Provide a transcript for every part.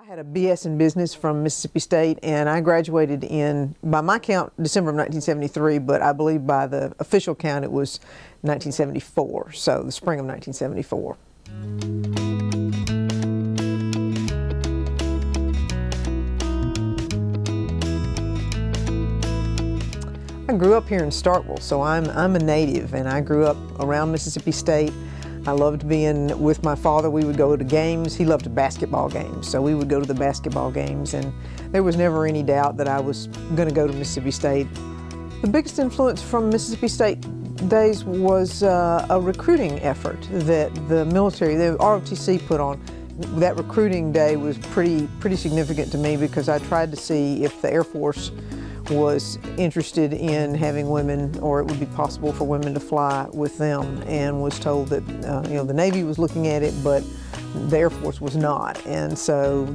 I had a BS in business from Mississippi State, and I graduated in, by my count, December of 1973, but I believe by the official count it was 1974, so the spring of 1974. I grew up here in Starkville, so I'm a native, and I grew up around Mississippi State. I loved being with my father. We would go to games. He loved basketball games, so we would go to the basketball games, and there was never any doubt that I was going to go to Mississippi State. The biggest influence from Mississippi State days was a recruiting effort that the military, the ROTC, put on. That recruiting day was pretty significant to me because I tried to see if the Air Force was interested in having women, or it would be possible for women to fly with them, and was told that the Navy was looking at it, but the Air Force was not. And so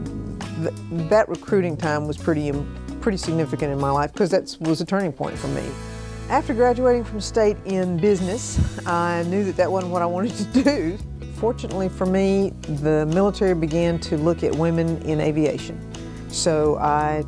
that recruiting time was pretty significant in my life because that was a turning point for me. After graduating from state in business, I knew that that wasn't what I wanted to do. Fortunately for me, the military began to look at women in aviation. So I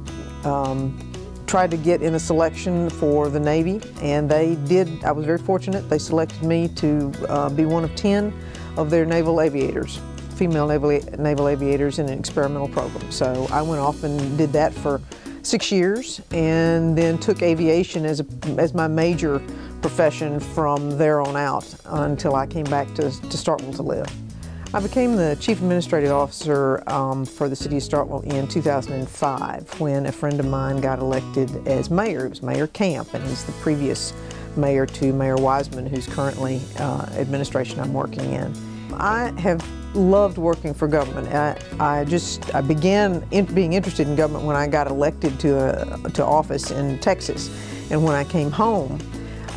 tried to get in a selection for the Navy, and they did. I was very fortunate. They selected me to be one of 10 of their naval aviators, female naval aviators in an experimental program. So I went off and did that for 6 years, and then took aviation as my major profession from there on out until I came back to Starkville to live. I became the Chief Administrative Officer for the City of Starkville in 2005 when a friend of mine got elected as mayor. It was Mayor Camp, and he's the previous mayor to Mayor Wiseman, who's currently administration I'm working in. I have loved working for government. I began being interested in government when I got elected to office in Texas, and when I came home,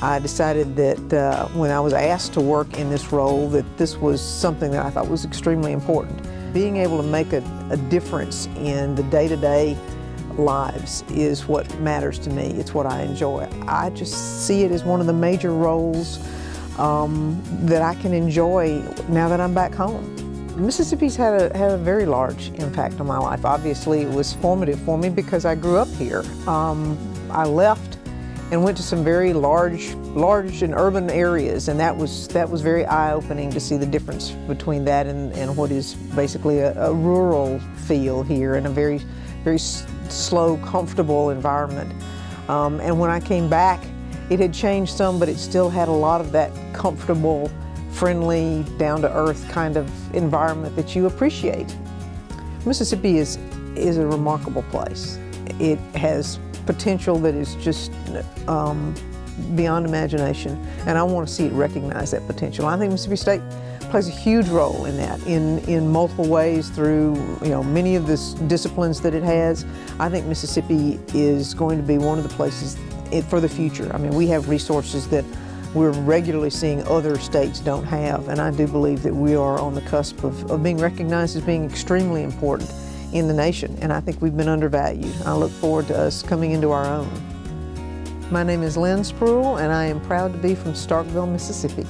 I decided that when I was asked to work in this role, that this was something that I thought was extremely important. Being able to make a difference in the day-to-day lives is what matters to me. It's what I enjoy. I just see it as one of the major roles that I can enjoy now that I'm back home. Mississippi's had a very large impact on my life. Obviously, it was formative for me because I grew up here. I left and went to some very large and urban areas, and that was very eye-opening to see the difference between that and what is basically a rural feel here, and a very slow, comfortable environment. And when I came back, it had changed some, but it still had a lot of that comfortable, friendly, down-to-earth kind of environment that you appreciate. Mississippi is a remarkable place. It has potential that is just beyond imagination, and I want to see it recognize that potential. I think Mississippi State plays a huge role in that, in multiple ways through many of the disciplines that it has. I think Mississippi is going to be one of the places for the future. I mean, we have resources that we're regularly seeing other states don't have, and I do believe that we are on the cusp of being recognized as being extremely important in the nation, and I think we've been undervalued. I look forward to us coming into our own. My name is Lynn Spruill, and I am proud to be from Starkville, Mississippi.